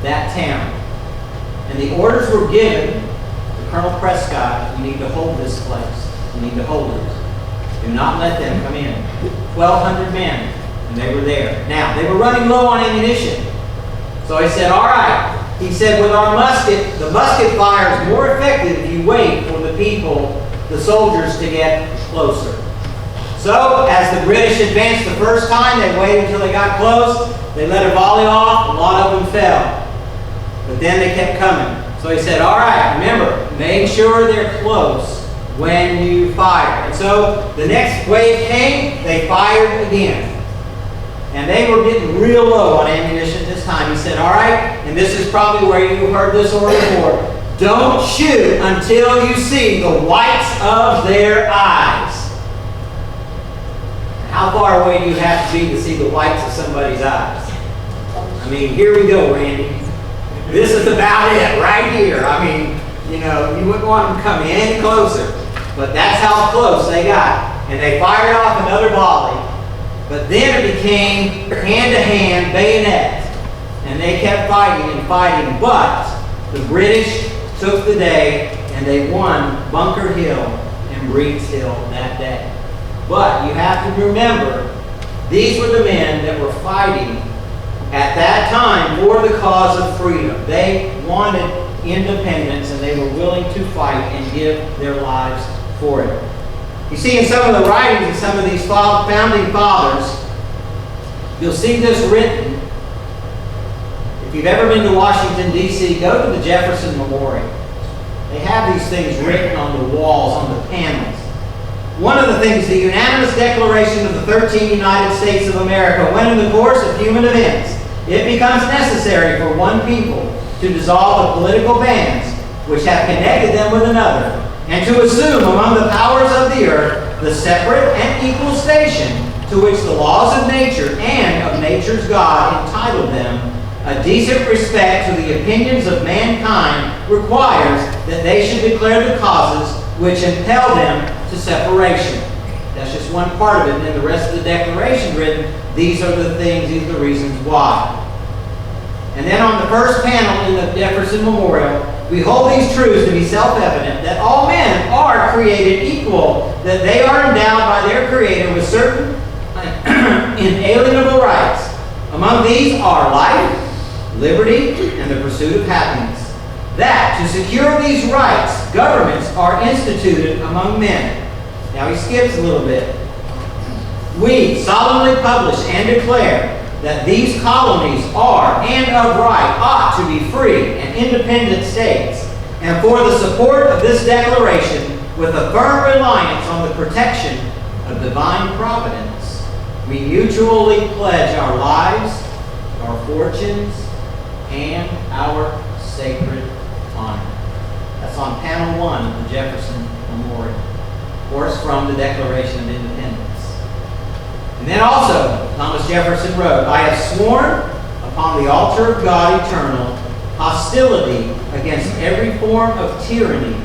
that town. And the orders were given to Colonel Prescott, you need to hold this place. You need to hold it. Do not let them come in. 1,200 men, and they were there. Now, they were running low on ammunition. So he said, all right. He said, with our musket, the musket fire is more effective if you wait for the people, the soldiers, to get closer. So, as the British advanced the first time, they waited until they got close. They let a volley off. A lot of them fell. But then they kept coming. So he said, all right, remember, make sure they're close when you fire. And so the next wave came, they fired again. And they were getting real low on ammunition this time. He said, all right, and this is probably where you heard this order before, don't shoot until you see the whites of their eyes. How far away do you have to be to see the whites of somebody's eyes? I mean, here we go, Randy. This is about it right here. I mean, you know, you wouldn't want them to come any closer. But that's how close they got. And they fired off another volley. But then it became hand-to-hand bayonet. And they kept fighting and fighting. But the British took the day and they won Bunker Hill and Breeds Hill that day. But you have to remember, these were the men that were fighting at that time for the cause of freedom. They wanted independence and they were willing to fight and give their lives for it. You see in some of the writings of some of these founding fathers, you'll see this written. If you've ever been to Washington, D.C., go to the Jefferson Memorial. They have these things written on the walls, on the panels. One of the things, the unanimous declaration of the 13 United States of America, when in the course of human events, it becomes necessary for one people to dissolve the political bands which have connected them with another, and to assume among the powers of the earth the separate and equal station to which the laws of nature and of nature's God entitled them, a decent respect to the opinions of mankind requires that they should declare the causes which impel them to separation. That's just one part of it. And then the rest of the declaration written, these are the things, these are the reasons why. And then on the first panel in the Jefferson Memorial, we hold these truths to be self-evident, that all men are created equal, that they are endowed by their Creator with certain inalienable rights. Among these are life, liberty, and the pursuit of happiness. That, to secure these rights, governments are instituted among men. Now he skips a little bit. We solemnly publish and declare that these colonies are, and of right, ought to be free and independent states, and for the support of this declaration, with a firm reliance on the protection of divine providence, we mutually pledge our lives, our fortunes, and our sacred honor. That's on panel 1 of the Jefferson Memorial. Of course, from the Declaration of Independence. And then also, Thomas Jefferson wrote, I have sworn upon the altar of God eternal hostility against every form of tyranny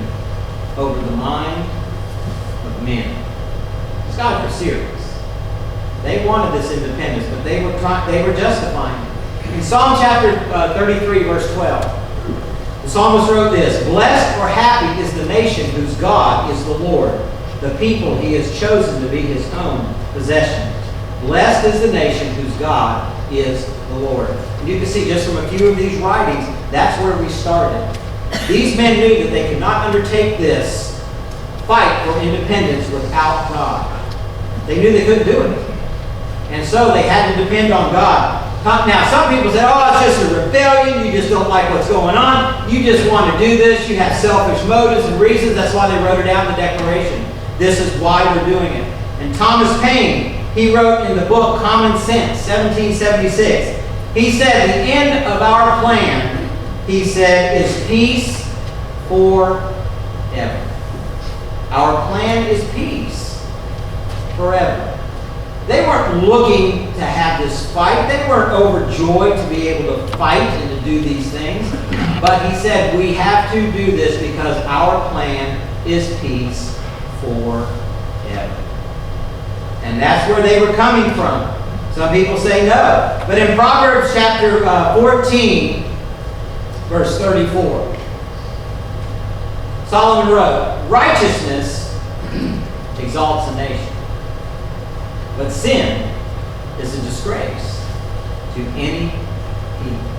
over the mind of men. These guys were serious. They wanted this independence, but they were justifying it. In Psalm chapter 33, verse 12, the psalmist wrote this, blessed or happy is the nation whose God is the Lord, the people he has chosen to be his own possession. Blessed is the nation whose God is the Lord. And you can see just from a few of these writings, that's where we started. These men knew that they could not undertake this fight for independence without God. They knew they couldn't do it. And so they had to depend on God. Now, some people say, oh, it's just a rebellion. You just don't like what's going on. You just want to do this. You have selfish motives and reasons. That's why they wrote it out in the Declaration. This is why we're doing it. And Thomas Paine, he wrote in the book Common Sense, 1776, he said, the end of our plan, he said, is peace forever. Our plan is peace forever. They weren't looking to have this fight. They weren't overjoyed to be able to fight and to do these things. But he said, we have to do this because our plan is peace forever. And that's where they were coming from. Some people say no. But in Proverbs chapter 14, verse 34. Solomon wrote, righteousness exalts a nation, but sin is a disgrace to any people.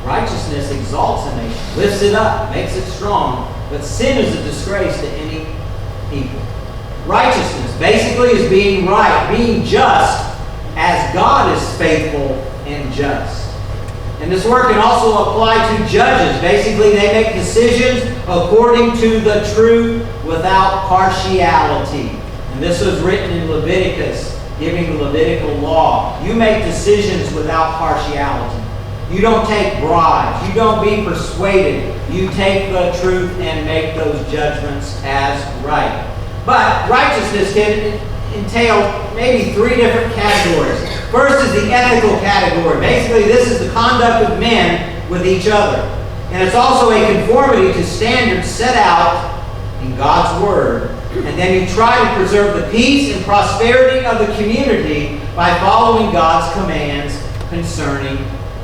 Righteousness exalts a nation, lifts it up, makes it strong, but sin is a disgrace to any people. Righteousness basically is being right, being just, as God is faithful and just. And this word can also apply to judges. Basically, they make decisions according to the truth without partiality. And this was written in Leviticus, giving the Levitical law. You make decisions without partiality. You don't take bribes. You don't be persuaded. You take the truth and make those judgments as right. But righteousness can entail maybe three different categories. First is the ethical category. Basically, this is the conduct of men with each other. And it's also a conformity to standards set out in God's Word. And then you try to preserve the peace and prosperity of the community by following God's commands concerning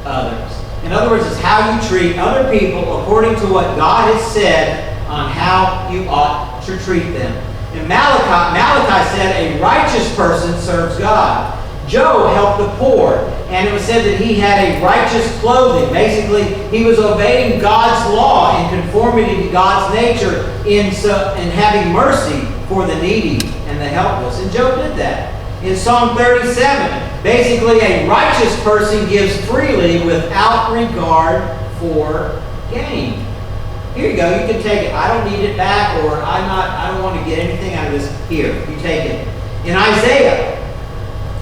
others. In other words, it's how you treat other people according to what God has said on how you ought to treat them. In Malachi said a righteous person serves God. Job helped the poor, and it was said that he had a righteous clothing. Basically, he was obeying God's law in conformity to God's nature in having mercy for the needy and the helpless. And Job did that. In Psalm 37, basically a righteous person gives freely without regard for gain. Here you go, you can take it. I don't need it back, or I don't want to get anything out of this. Here, you take it. In Isaiah,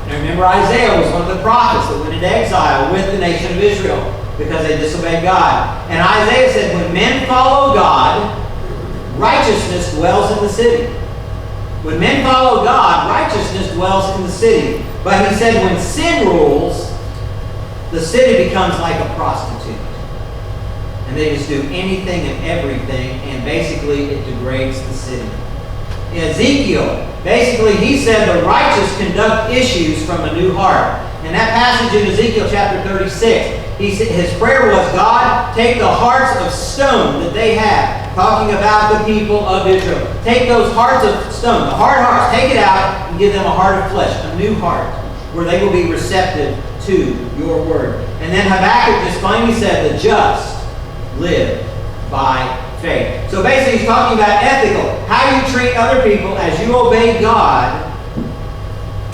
and remember Isaiah was one of the prophets that went into exile with the nation of Israel because they disobeyed God. And Isaiah said, when men follow God, righteousness dwells in the city. When men follow God, righteousness dwells in the city. But he said when sin rules, the city becomes like a prostitute. And they just do anything and everything, and basically it degrades the city. In Ezekiel, basically he said the righteous conduct issues from a new heart. In that passage in Ezekiel chapter 36, his prayer was, God, take the hearts of stone that they have, talking about the people of Israel. Take those hearts of stone, the hard hearts, take it out and give them a heart of flesh, a new heart, where they will be receptive to your word. And then Habakkuk just finally said, the just live by faith. So basically he's talking about ethical, how you treat other people as you obey God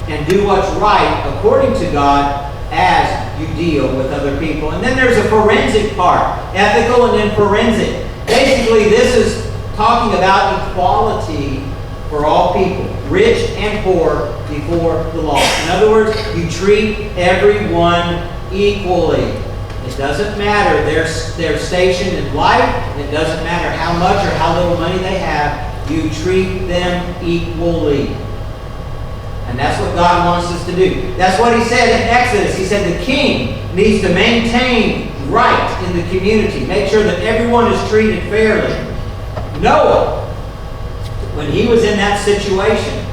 and do what's right according to God as you deal with other people. And then there's a forensic part, ethical and then forensic. Basically this is talking about equality for all people, rich and poor before the law. In other words, you treat everyone equally. It doesn't matter their station in life. It doesn't matter how much or how little money they have. You treat them equally. And that's what God wants us to do. That's what he said in Exodus. He said the king needs to maintain right in the community. Make sure that everyone is treated fairly. Noah, when he was in that situation,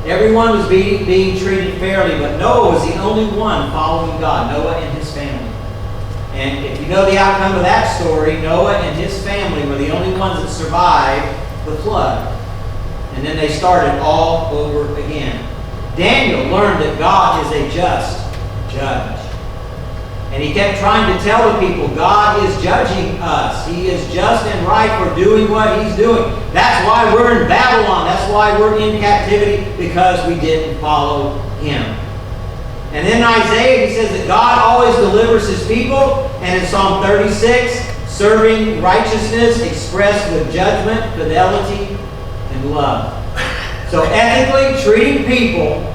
everyone was being treated fairly, but Noah was the only one following God, Noah and his family. And if you know the outcome of that story, Noah and his family were the only ones that survived the flood. And then they started all over again. Daniel learned that God is a just judge. And he kept trying to tell the people, God is judging us. He is just and right for doing what he's doing. That's why we're in Babylon. That's why we're in captivity, because we didn't follow him. And in Isaiah, he says that God always delivers his people. And in Psalm 36, serving righteousness expressed with judgment, fidelity, and love. So ethically, treating people,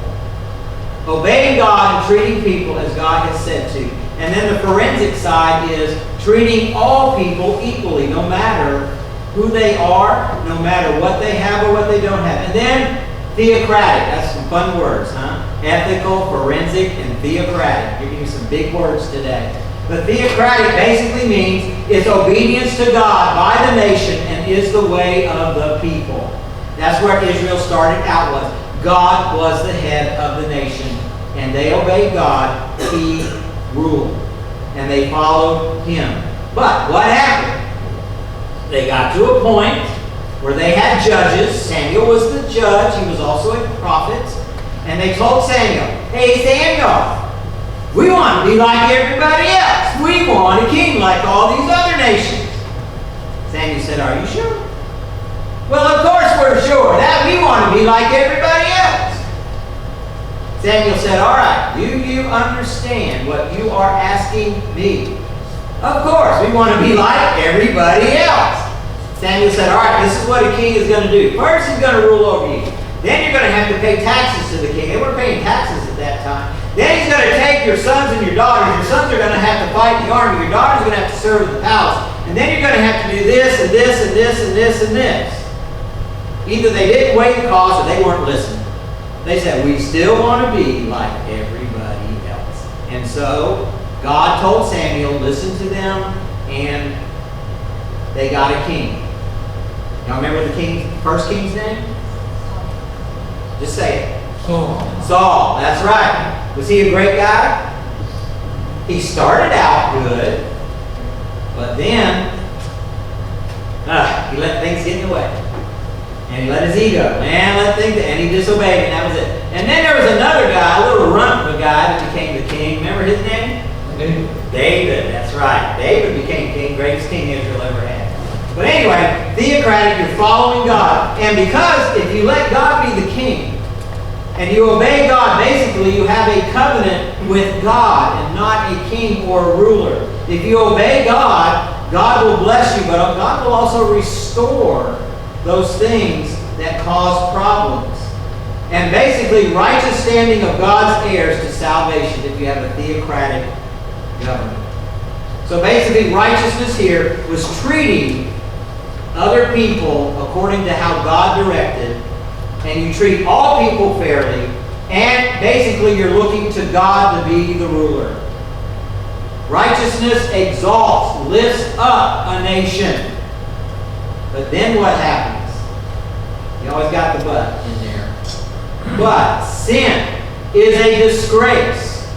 obeying God and treating people as God has said to. And then the forensic side is treating all people equally, no matter who they are, no matter what they have or what they don't have. And then theocratic. That's some fun words, huh? Ethical, forensic, and theocratic. Giving you some big words today. But theocratic basically means it's obedience to God by the nation and is the way of the people. That's where Israel started out was. God was the head of the nation. And they obeyed God. He ruled. And they followed him. But what happened? They got to a point where they had judges. Samuel was the judge. He was also a prophet. And they told Samuel, hey, Samuel, we want to be like everybody else. We want a king like all these other nations. Samuel said, are you sure? Well, of course we're sure. That we want to be like everybody else. Samuel said, all right, do you understand what you are asking me? Of course, we want to be like everybody else. Samuel said, all right, this is what a king is going to do. First, he's going to rule over you. Then you're going to have to pay taxes to the king. They weren't paying taxes at that time. Then he's going to take your sons and your daughters. Your sons are going to have to fight in the army. Your daughters are going to have to serve in the palace. And then you're going to have to do this and this and this and this and this. Either they didn't weigh the cost or they weren't listening. They said, we still want to be like everybody else. And so God told Samuel, listen to them, and they got a king. Y'all remember the first king's name? Just say it. Saul, that's right. Was he a great guy? He started out good, but then he let things get in the way. And he let his ego, and he disobeyed, and that was it. And then there was another guy, a little runt of a guy that became the king. Remember his name? David, that's right. David became king, greatest king Israel ever had. But anyway, theocratic, you're following God. And because if you let God be the king, and you obey God, basically you have a covenant with God and not a king or a ruler. If you obey God, God will bless you, but God will also restore those things that cause problems. And basically, righteous standing of God's heirs to salvation if you have a theocratic government. So basically, righteousness here was treating other people according to how God directed, and you treat all people fairly, and basically you're looking to God to be the ruler. Righteousness exalts, lifts up a nation. But then what happens? You always got the but in there. But sin is a disgrace.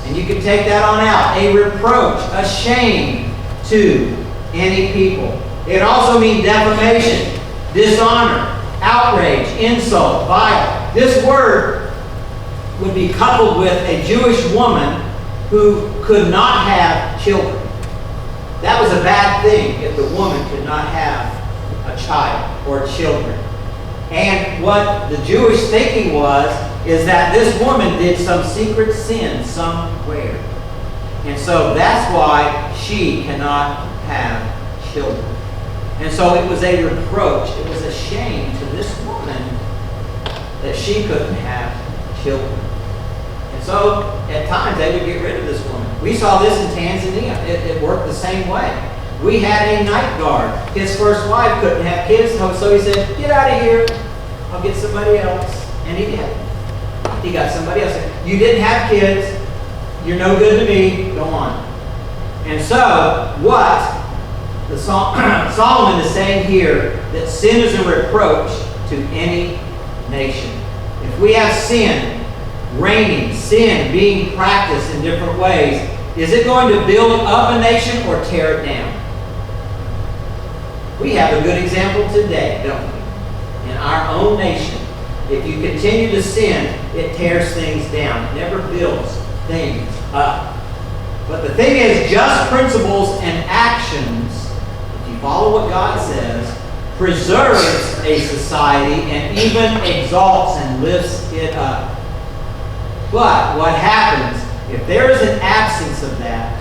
And you can take that on out. A reproach, a shame to any people. It also means defamation, dishonor, outrage, insult, vile. This word would be coupled with a Jewish woman who could not have children. That was a bad thing if the woman could not have a child or children. And what the Jewish thinking was is that this woman did some secret sin somewhere. And so that's why she cannot have children. And so it was a reproach, it was a shame to this woman that she couldn't have children. And so at times they would get rid of this woman. We saw this in Tanzania. It worked the same way. We had a night guard. His first wife couldn't have kids, so he said, get out of here. I'll get somebody else. And he did. He got somebody else. You didn't have kids. You're no good to me. Go on. And so what Solomon is saying here, that sin is a reproach to any nation. If we have sin reigning, sin being practiced in different ways, is it going to build up a nation or tear it down? We have a good example today, don't we? In our own nation. If you continue to sin, it tears things down. It never builds things up. But the thing is, just principles and actions, if you follow what God says, preserves a society and even exalts and lifts it up. But what happens, if there is an absence of that,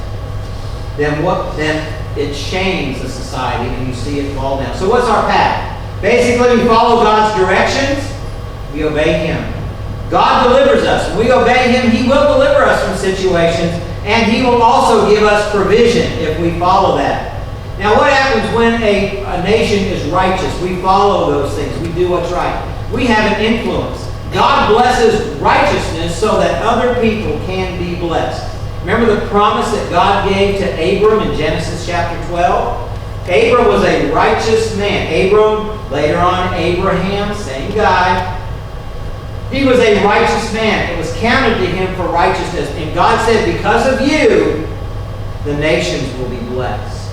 then it shames the society and you see it fall down. So what's our path? Basically, we follow God's directions. We obey Him. God delivers us. When we obey Him, He will deliver us from situations, and He will also give us provision if we follow that. Now, what happens when a nation is righteous? We follow those things. We do what's right. We have an influence. God blesses righteousness so that other people can be blessed. Remember the promise that God gave to Abram in Genesis chapter 12? Abram was a righteous man. Abram, later on Abraham, same guy. He was a righteous man. It was counted to him for righteousness. And God said, because of you, the nations will be blessed.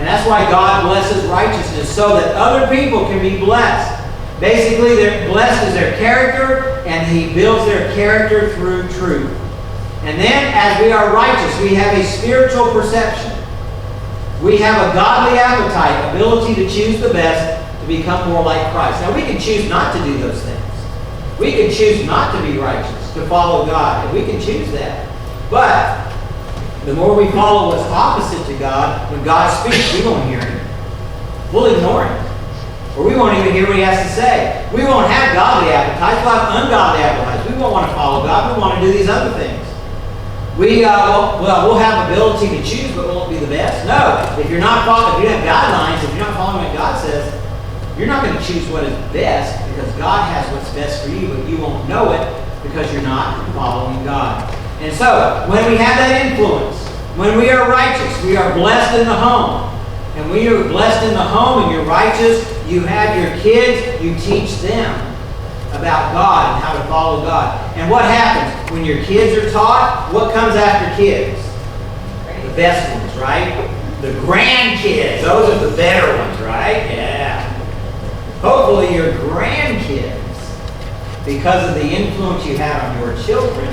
And that's why God blesses righteousness, so that other people can be blessed. Basically, blessed is their character, and He builds their character through truth. And then, as we are righteous, we have a spiritual perception. We have a godly appetite, ability to choose the best, to become more like Christ. Now, we can choose not to do those things. We can choose not to be righteous, to follow God, and we can choose that. But the more we follow what's opposite to God, when God speaks, we won't hear Him. We'll ignore Him. Or we won't even hear what He has to say. We won't have godly appetites. We'll have ungodly appetites. We won't want to follow God. We want to do these other things. We'll have ability to choose, but will it be the best? No. If you're not following, if you have guidelines, if you're not following what God says, you're not going to choose what is best, because God has what's best for you, but you won't know it because you're not following God. And so, when we have that influence, when we are righteous, we are blessed in the home. And when you're blessed in the home and you're righteous, you have your kids, you teach them about God and how to follow God. And what happens? When your kids are taught, what comes after kids? The best ones, right? The grandkids. Those are the better ones, right? Yeah. Hopefully your grandkids, because of the influence you had on your children,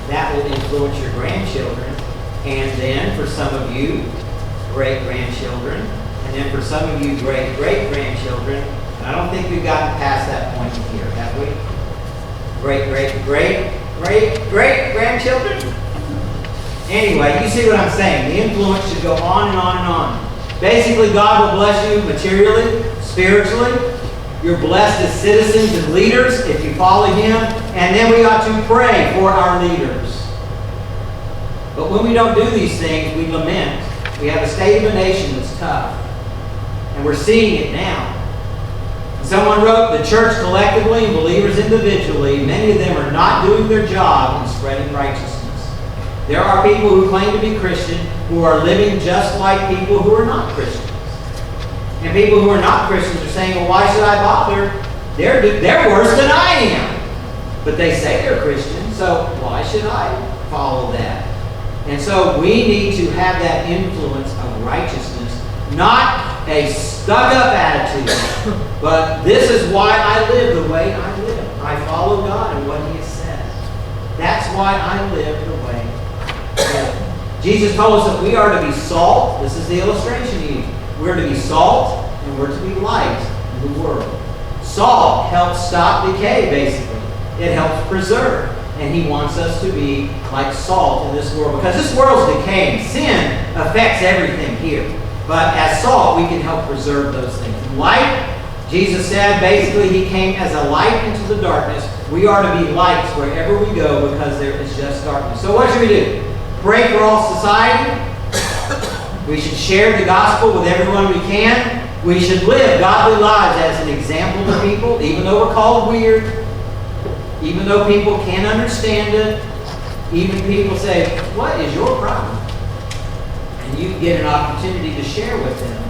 that will influence your grandchildren. And then for some of you, great-grandchildren. And then for some of you, great-great-grandchildren. I don't think we've gotten past that point here, have we? Great-great-great-great-great-grandchildren? Anyway, you see what I'm saying. The influence should go on and on and on. Basically, God will bless you materially, spiritually. You're blessed as citizens and leaders if you follow Him. And then we ought to pray for our leaders. But when we don't do these things, we lament. We have a state of a nation that's tough. And we're seeing it now. Someone wrote, the church collectively and believers individually, many of them are not doing their job in spreading righteousness. There are people who claim to be Christian who are living just like people who are not Christians. And people who are not Christians are saying, well, why should I bother? They're worse than I am. But they say they're Christian, so why should I follow that? And so we need to have that influence of righteousness, not a stuck-up attitude, but this is why I live the way I live. I follow God and what He has said. That's why I live the way I live. Jesus told us that we are to be salt. This is the illustration He used. We're to be salt and we're to be light in the world. Salt helps stop decay, basically. It helps preserve. And He wants us to be like salt in this world, because this world's decaying. Sin affects everything here. But as salt, we can help preserve those things. And light, Jesus said, basically He came as a light into the darkness. We are to be lights wherever we go, because there is just darkness. So what should we do? Pray for all society. We should share the gospel with everyone we can. We should live godly lives as an example to people, even though we're called weird. Even though people can't understand it, even people say, what is your problem? And you get an opportunity to share with them.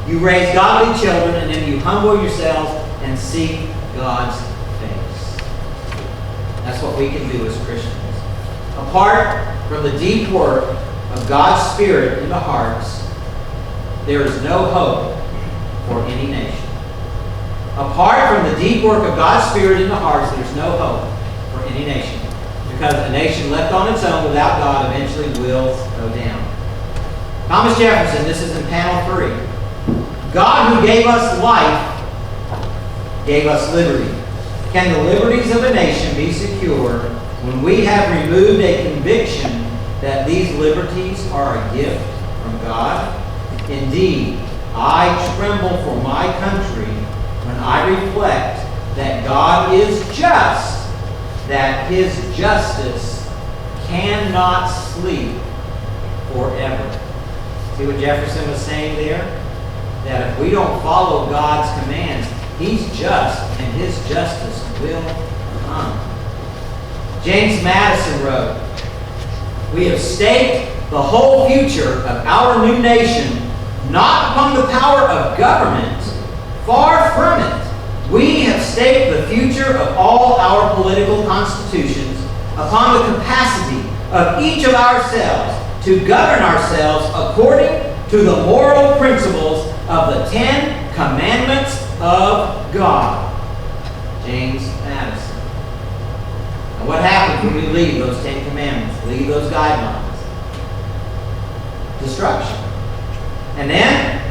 You raise godly children, and then you humble yourselves and seek God's face. That's what we can do as Christians. Apart from the deep work of God's Spirit in the hearts, there is no hope for any nation. Apart from the deep work of God's Spirit in the hearts, there's no hope for any nation. Because a nation left on its own without God eventually will go down. Thomas Jefferson, this is in panel 3. God who gave us life, gave us liberty. Can the liberties of a nation be secure when we have removed a conviction that these liberties are a gift from God? Indeed, I tremble for my country when I reflect that God is just, that His justice cannot sleep forever. See what Jefferson was saying there? That if we don't follow God's commands, He's just, and His justice will come. James Madison wrote, we have staked the whole future of our new nation not upon the power of government, far from it. We have staked the future of all our political constitutions upon the capacity of each of ourselves to govern ourselves according to the moral principles of the 10 Commandments of God. James Madison. Now what happens when we leave those 10 Commandments, leave those guidelines? Destruction. And then,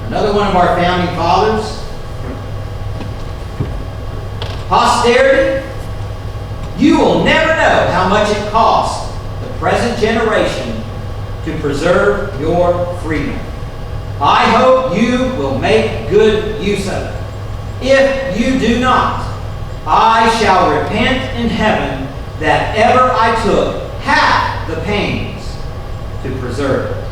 another one of our founding fathers, posterity, you will never know how much it costs the present generation to preserve your freedom. I hope you will make good use of it. If you do not, I shall repent in heaven that ever I took half the pains to preserve it.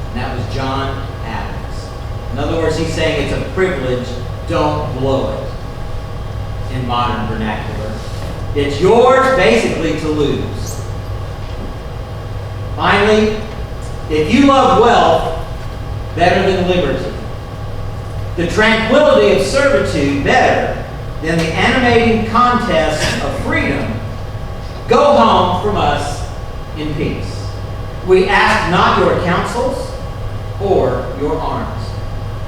And that was John Adams. In other words, he's saying it's a privilege, don't blow it, in modern vernacular. It's yours basically to lose. Finally, if you love wealth better than liberty, the tranquility of servitude better than the animating contest of freedom, go home from us in peace. We ask not your counsels or your arms.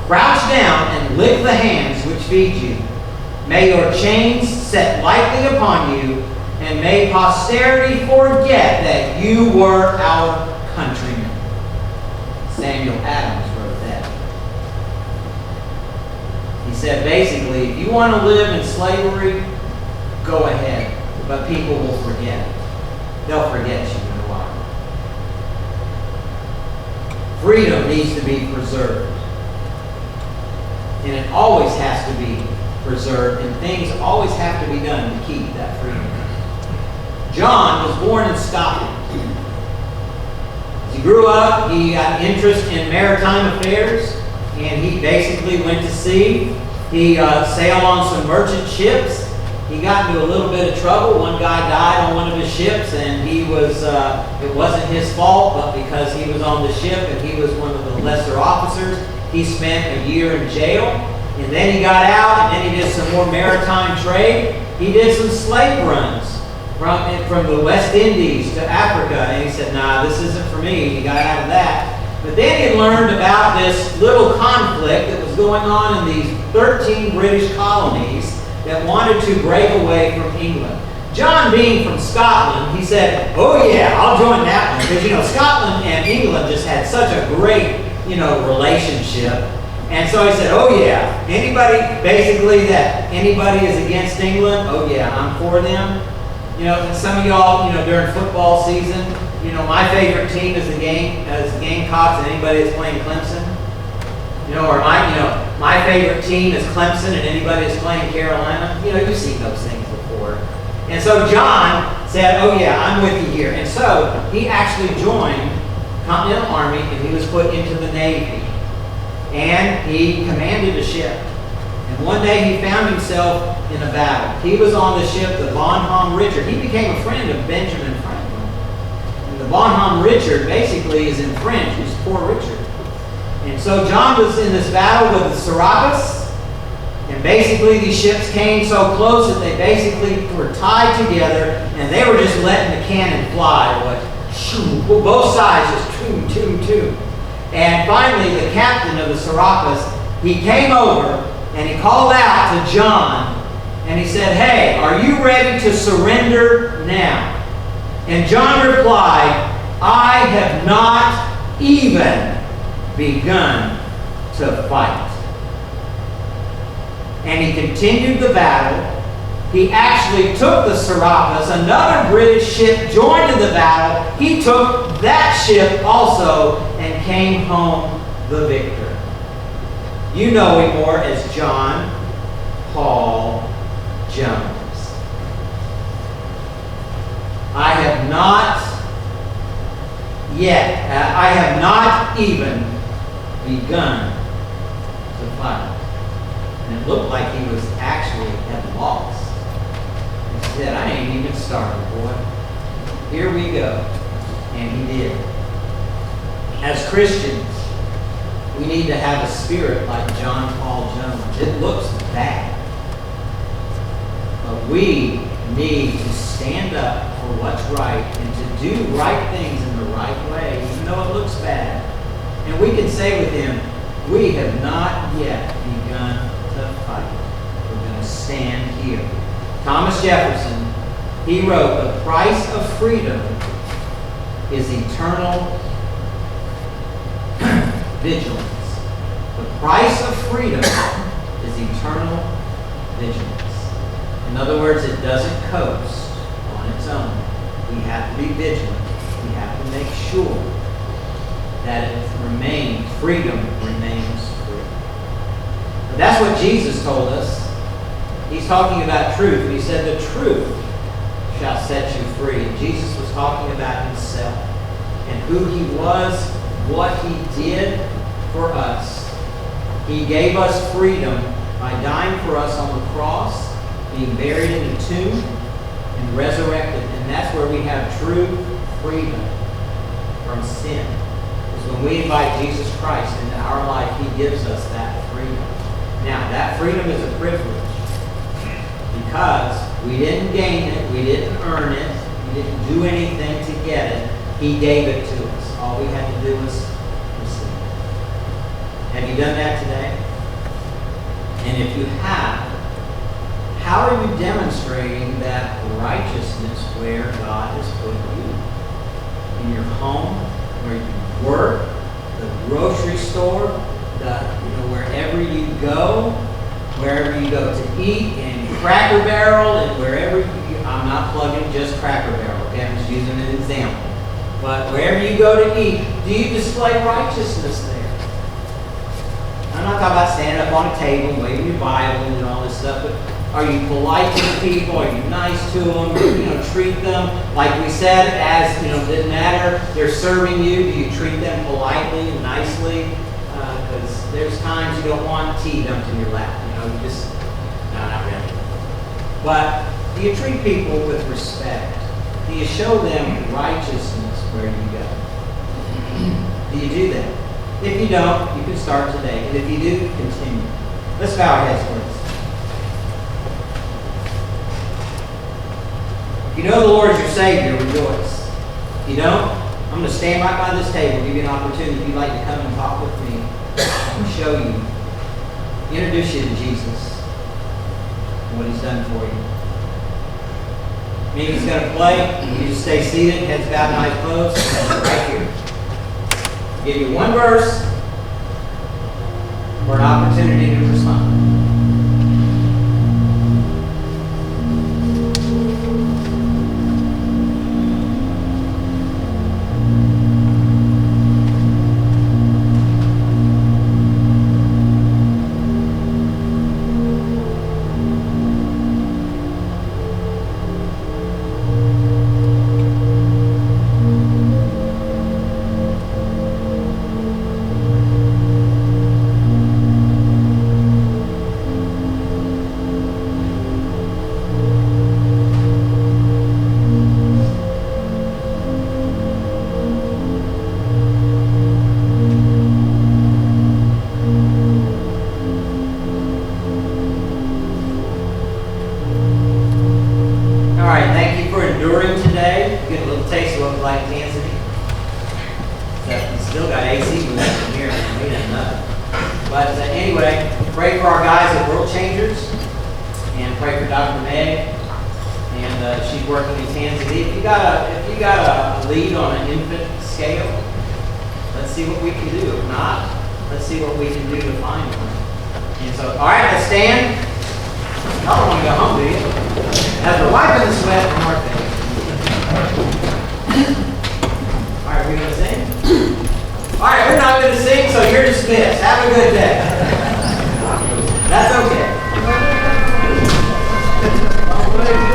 Crouch down and lick the hands which feed you. May your chains set lightly upon you, and may posterity forget that you were our countrymen. Samuel Adams wrote that. He said basically, if you want to live in slavery, go ahead. But people will forget it. They'll forget you in a while. Freedom needs to be preserved. And it always has to be preserved, and things always have to be done to keep that freedom. John was born in Scotland. As he grew up, he got interest in maritime affairs, and he basically went to sea. He sailed on some merchant ships. He got into a little bit of trouble. One guy died on one of his ships, and he was it wasn't his fault, but because he was on the ship and he was one of the lesser officers, he spent a year in jail. And then he got out, and then he did some more maritime trade. He did some slave runs from the West Indies to Africa, and he said, nah, this isn't for me. He got out of that. But then he learned about this little conflict that was going on in these 13 British colonies that wanted to break away from England. John, being from Scotland, he said, oh yeah, I'll join that one. Because, Scotland and England just had such a great, relationship. And so he said, oh yeah, anybody is against England, oh yeah, I'm for them. Some of y'all, during football season, my favorite team is the Gamecocks, and anybody that's playing Clemson. Or my favorite team is Clemson, and anybody that's playing Carolina. You've seen those things before. And so John said, oh yeah, I'm with you here. And so he actually joined Continental Army, and he was put into the Navy. And he commanded a ship. And one day he found himself in a battle. He was on the ship, the Bonhomme Richard. He became a friend of Benjamin Franklin. And the Bonhomme Richard basically is in French, is Poor Richard. And so John was in this battle with the Serapis. And basically these ships came so close that they basically were tied together, and they were just letting the cannon fly. Both sides just toom, toom, toom. And finally, the captain of the Serapis, he came over and he called out to John, and he said, hey, are you ready to surrender now? And John replied, I have not even begun to fight. And he continued the battle. He actually took the Serapis. Another British ship joined in the battle. He took that ship also and came home the victor. You know him more as John Paul Jones. I have not even begun to fight. And it looked like he was actually at loss. He said, I ain't even started, boy. Here we go. And he did. As Christians, we need to have a spirit like John Paul Jones. It looks bad. But we need to stand up for what's right and to do right things in the right way, even though it looks bad. And we can say with him, we have not yet begun to fight. We're going to stand here. Thomas Jefferson, he wrote, the price of freedom is eternal vigilance. The price of freedom is eternal vigilance. In other words, it doesn't coast on its own. We have to be vigilant. We have to make sure that freedom remains free. But that's what Jesus told us. He's talking about truth. He said the truth shall set you free. And Jesus was talking about himself and who he was, what he did for us. He gave us freedom by dying for us on the cross, being buried in the tomb, and resurrected. And that's where we have true freedom from sin. Because when we invite Jesus Christ into our life, he gives us that freedom. Now, that freedom is a privilege because we didn't gain it, we didn't earn it, we didn't do anything to get it. He gave it to us. All we had to do was receive it. Have you done that today? And if you have, how are you demonstrating that righteousness where God has put you? In your home, where you work, the grocery store, wherever you go to eat, and Cracker Barrel, and wherever I'm not plugging just Cracker Barrel, okay? I'm just using an example. But wherever you go to eat, do you display righteousness there? I'm not talking about standing up on a table, waving your Bible and all this stuff, but are you polite to the people? Are you nice to them? Treat them like we said, as didn't matter. They're serving you. Do you treat them politely and nicely? Because there's times you don't want tea dumped in your lap. No, not really. But do you treat people with respect? Do you show them righteousness where you go? Do you do that? If you don't, you can start today. And if you do, continue. Let's bow our heads, please. If you know the Lord as your Savior, rejoice. If you don't, I'm going to stand right by this table, give you an opportunity if you'd like to come and talk with me and show you, introduce you to Jesus and what he's done for you. Maybe he's going to play. You just stay seated, heads bowed, eyes closed, right here. I'll give you one verse for an opportunity to respond. All right, we're not going to sing, so you're dismissed. Have a good day.